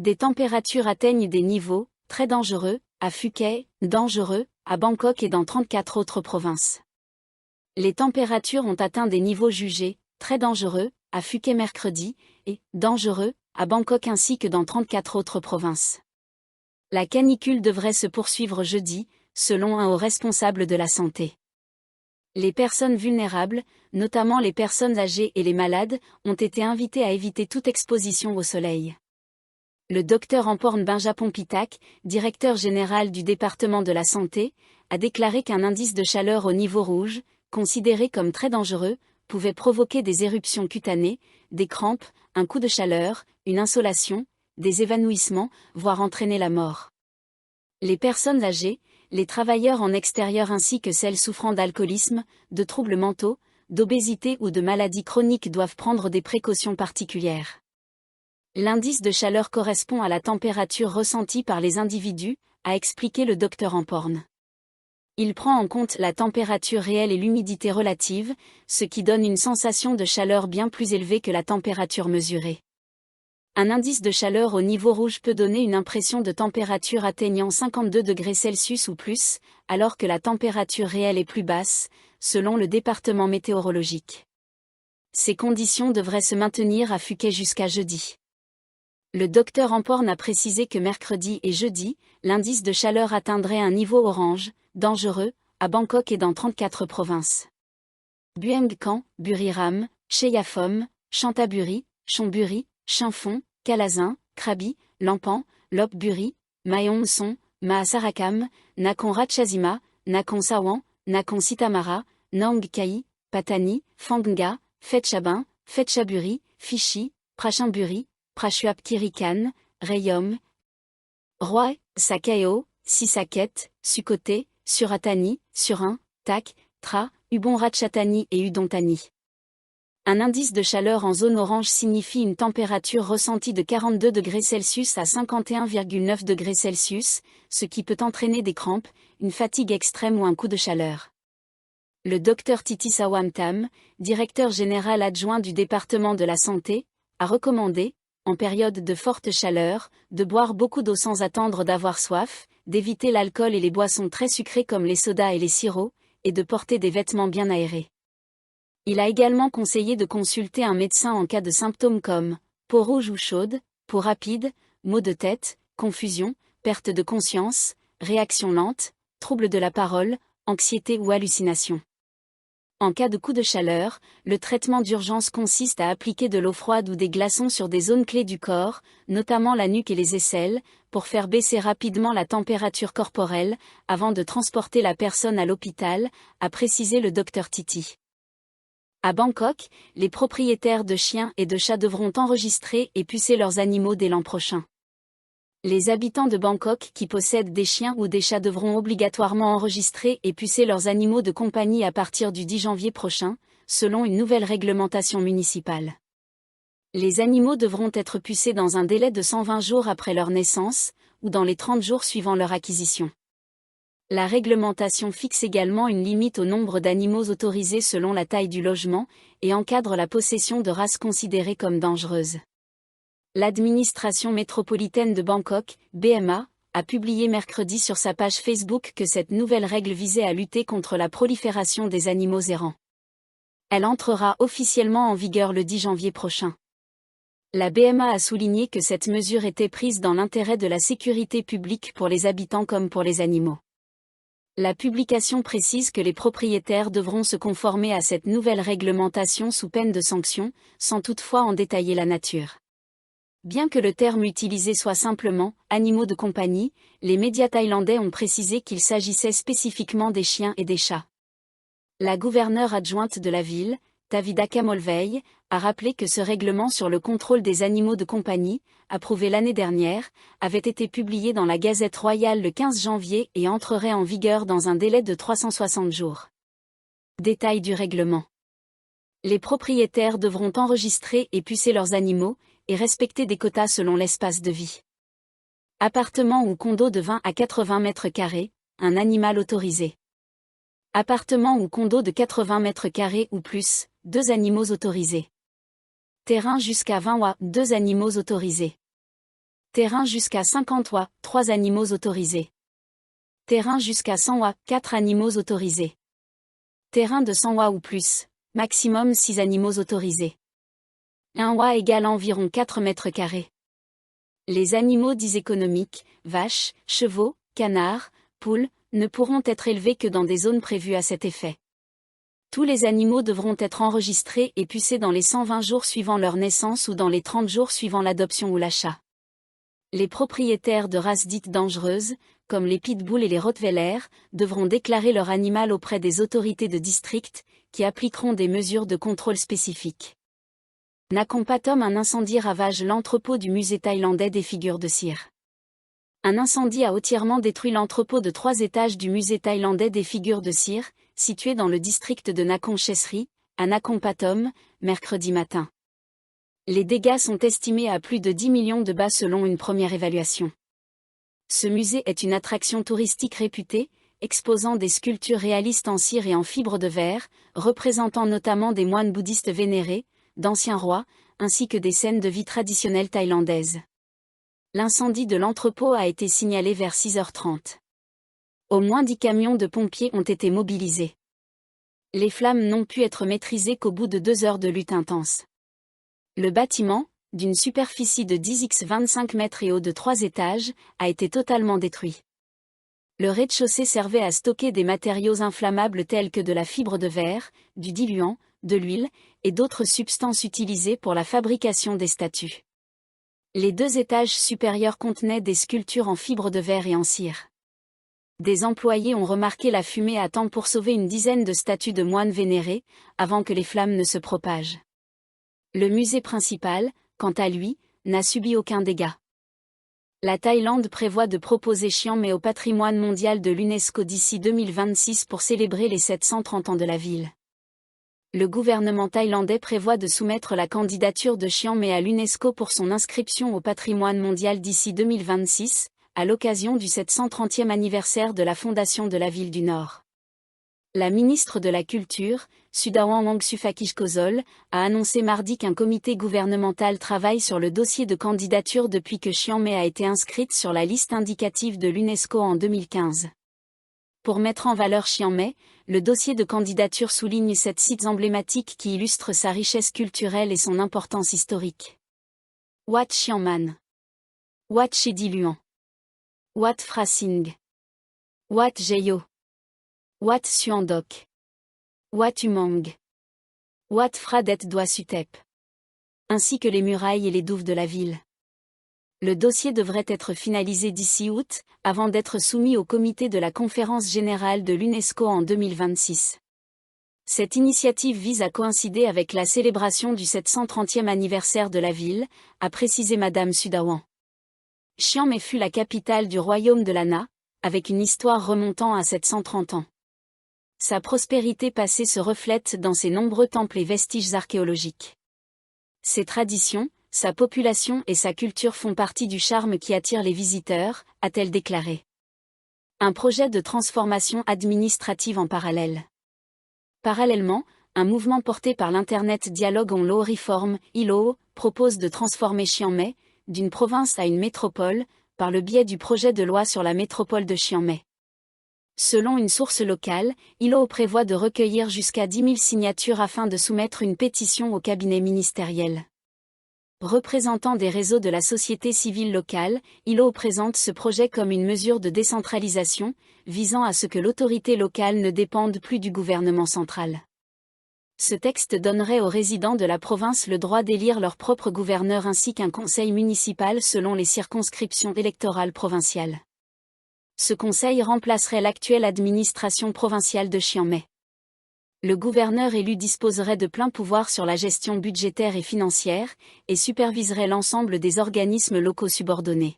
Des températures atteignent des niveaux très dangereux à Phuket, dangereux à Bangkok et dans 34 autres provinces. Les températures ont atteint des niveaux jugés très dangereux à Phuket mercredi et dangereux à Bangkok ainsi que dans 34 autres provinces. La canicule devrait se poursuivre jeudi, selon un haut responsable de la santé. Les personnes vulnérables, notamment les personnes âgées et les malades, ont été invitées à éviter toute exposition au soleil. Le docteur Amporn Benjaponpitak, directeur général du département de la santé, a déclaré qu'un indice de chaleur au niveau rouge, considéré comme très dangereux, pouvait provoquer des éruptions cutanées, des crampes, un coup de chaleur, une insolation, des évanouissements, voire entraîner la mort. Les personnes âgées, les travailleurs en extérieur ainsi que celles souffrant d'alcoolisme, de troubles mentaux, d'obésité ou de maladies chroniques doivent prendre des précautions particulières. L'indice de chaleur correspond à la température ressentie par les individus, a expliqué le docteur Amporn. Il prend en compte la température réelle et l'humidité relative, ce qui donne une sensation de chaleur bien plus élevée que la température mesurée. Un indice de chaleur au niveau rouge peut donner une impression de température atteignant 52 degrés Celsius ou plus, alors que la température réelle est plus basse, selon le département météorologique. Ces conditions devraient se maintenir à Phuket jusqu'à jeudi. Le docteur Amporn a précisé que mercredi et jeudi, l'indice de chaleur atteindrait un niveau orange, dangereux, à Bangkok et dans 34 provinces. Buangkang, Buriram, Cheyapphom, Chantaburi, Chonburi, Chumphon, Kalazin, Krabi, Lampan, Lopburi, Maeongson, Mahasarakam, Nakhon Ratchasima, Nakhon Sawan, Nakhon Sitamara, Nang Khai, Patani, Phang-nga, Phetchabun, Phetchaburi, Phichi, Prachinburi, Prachuapkhirikan, Rayom, Roi, Sakeo, Sisaket, Sukhothai, Suratani, Surin, Tak, Tra, Ubon Ratchathani et Udontani. Un indice de chaleur en zone orange signifie une température ressentie de 42 degrés Celsius à 51,9 degrés Celsius, ce qui peut entraîner des crampes, une fatigue extrême ou un coup de chaleur. Le docteur Titi Sawamtam, directeur général adjoint du département de la santé, a recommandé, en période de forte chaleur, de boire beaucoup d'eau sans attendre d'avoir soif, d'éviter l'alcool et les boissons très sucrées comme les sodas et les sirops, et de porter des vêtements bien aérés. Il a également conseillé de consulter un médecin en cas de symptômes comme peau rouge ou chaude, peau rapide, maux de tête, confusion, perte de conscience, réaction lente, troubles de la parole, anxiété ou hallucination. En cas de coup de chaleur, le traitement d'urgence consiste à appliquer de l'eau froide ou des glaçons sur des zones clés du corps, notamment la nuque et les aisselles, pour faire baisser rapidement la température corporelle, avant de transporter la personne à l'hôpital, a précisé le docteur Titi. À Bangkok, les propriétaires de chiens et de chats devront enregistrer et pucer leurs animaux dès l'an prochain. Les habitants de Bangkok qui possèdent des chiens ou des chats devront obligatoirement enregistrer et pucer leurs animaux de compagnie à partir du 10 janvier prochain, selon une nouvelle réglementation municipale. Les animaux devront être pucés dans un délai de 120 jours après leur naissance, ou dans les 30 jours suivant leur acquisition. La réglementation fixe également une limite au nombre d'animaux autorisés selon la taille du logement, et encadre la possession de races considérées comme dangereuses. L'administration métropolitaine de Bangkok, BMA, a publié mercredi sur sa page Facebook que cette nouvelle règle visait à lutter contre la prolifération des animaux errants. Elle entrera officiellement en vigueur le 10 janvier prochain. La BMA a souligné que cette mesure était prise dans l'intérêt de la sécurité publique pour les habitants comme pour les animaux. La publication précise que les propriétaires devront se conformer à cette nouvelle réglementation sous peine de sanctions, sans toutefois en détailler la nature. Bien que le terme utilisé soit simplement « animaux de compagnie », les médias thaïlandais ont précisé qu'il s'agissait spécifiquement des chiens et des chats. La gouverneure adjointe de la ville, Tavida Kamolvei, a rappelé que ce règlement sur le contrôle des animaux de compagnie, approuvé l'année dernière, avait été publié dans la Gazette royale le 15 janvier et entrerait en vigueur dans un délai de 360 jours. Détail du règlement. Les propriétaires devront enregistrer et pucer leurs animaux, et respecter des quotas selon l'espace de vie. Appartement ou condo de 20 à 80 mètres carrés, un animal autorisé. Appartement ou condo de 80 mètres carrés ou plus, 2 animaux autorisés. Terrain jusqu'à 20 wa, 2 animaux autorisés. Terrain jusqu'à 50 oies, 3 animaux autorisés. Terrain jusqu'à 100 oies, 4 animaux autorisés. Terrain de 100 oies ou plus, maximum 6 animaux autorisés. 1 oie égale environ 4 mètres carrés. Les animaux dits économiques, vaches, chevaux, canards, poules, ne pourront être élevés que dans des zones prévues à cet effet. Tous les animaux devront être enregistrés et pucés dans les 120 jours suivant leur naissance ou dans les 30 jours suivant l'adoption ou l'achat. Les propriétaires de races dites dangereuses, comme les pitbulls et les rottweilers, devront déclarer leur animal auprès des autorités de district, qui appliqueront des mesures de contrôle spécifiques. Nakhon Pathom. Un incendie ravage l'entrepôt du musée thaïlandais des figures de cire. Un incendie a entièrement détruit l'entrepôt de 3 étages du musée thaïlandais des figures de cire, situé dans le district de Nakhon Chesri, à Nakhon Pathom, mercredi matin. Les dégâts sont estimés à plus de 10 millions de baht selon une première évaluation. Ce musée est une attraction touristique réputée, exposant des sculptures réalistes en cire et en fibre de verre, représentant notamment des moines bouddhistes vénérés, d'anciens rois, ainsi que des scènes de vie traditionnelles thaïlandaises. L'incendie de l'entrepôt a été signalé vers 6h30. Au moins 10 camions de pompiers ont été mobilisés. Les flammes n'ont pu être maîtrisées qu'au bout de 2 heures de lutte intense. Le bâtiment, d'une superficie de 10 x 25 mètres et haut de 3 étages, a été totalement détruit. Le rez-de-chaussée servait à stocker des matériaux inflammables tels que de la fibre de verre, du diluant, de l'huile, et d'autres substances utilisées pour la fabrication des statues. Les 2 étages supérieurs contenaient des sculptures en fibre de verre et en cire. Des employés ont remarqué la fumée à temps pour sauver une dizaine de statues de moines vénérés, avant que les flammes ne se propagent. Le musée principal, quant à lui, n'a subi aucun dégât. La Thaïlande prévoit de proposer Chiang Mai au patrimoine mondial de l'UNESCO d'ici 2026 pour célébrer les 730 ans de la ville. Le gouvernement thaïlandais prévoit de soumettre la candidature de Chiang Mai à l'UNESCO pour son inscription au patrimoine mondial d'ici 2026, à l'occasion du 730e anniversaire de la fondation de la ville du Nord. La ministre de la Culture, Sudawang Wangsufakul, a annoncé mardi qu'un comité gouvernemental travaille sur le dossier de candidature depuis que Chiang Mai a été inscrite sur la liste indicative de l'UNESCO en 2015. Pour mettre en valeur Chiang Mai, le dossier de candidature souligne 7 sites emblématiques qui illustrent sa richesse culturelle et son importance historique. Wat Chiang Man, Wat Chedi Luang, Wat Phra Singh, Wat Jeyo, Wat Suandok, Wat Umang, Wat Phra Det Doi Sutep, ainsi que les murailles et les douves de la ville. Le dossier devrait être finalisé d'ici août, avant d'être soumis au comité de la Conférence générale de l'UNESCO en 2026. Cette initiative vise à coïncider avec la célébration du 730e anniversaire de la ville, a précisé Madame Sudawang. Chiang Mai fut la capitale du royaume de Lana, avec une histoire remontant à 730 ans. Sa prospérité passée se reflète dans ses nombreux temples et vestiges archéologiques. Ses traditions, sa population et sa culture font partie du charme qui attire les visiteurs, a-t-elle déclaré. Un projet de transformation administrative en parallèle. Parallèlement, un mouvement porté par l'Internet Dialogue on Law Reform, ILO, propose de transformer Chiang Mai, d'une province à une métropole, par le biais du projet de loi sur la métropole de Chiang Mai. Selon une source locale, ILO prévoit de recueillir jusqu'à 10 000 signatures afin de soumettre une pétition au cabinet ministériel. Représentant des réseaux de la société civile locale, ILO présente ce projet comme une mesure de décentralisation, visant à ce que l'autorité locale ne dépende plus du gouvernement central. Ce texte donnerait aux résidents de la province le droit d'élire leur propre gouverneur ainsi qu'un conseil municipal selon les circonscriptions électorales provinciales. Ce conseil remplacerait l'actuelle administration provinciale de Chiang Mai. Le gouverneur élu disposerait de pleins pouvoirs sur la gestion budgétaire et financière, et superviserait l'ensemble des organismes locaux subordonnés.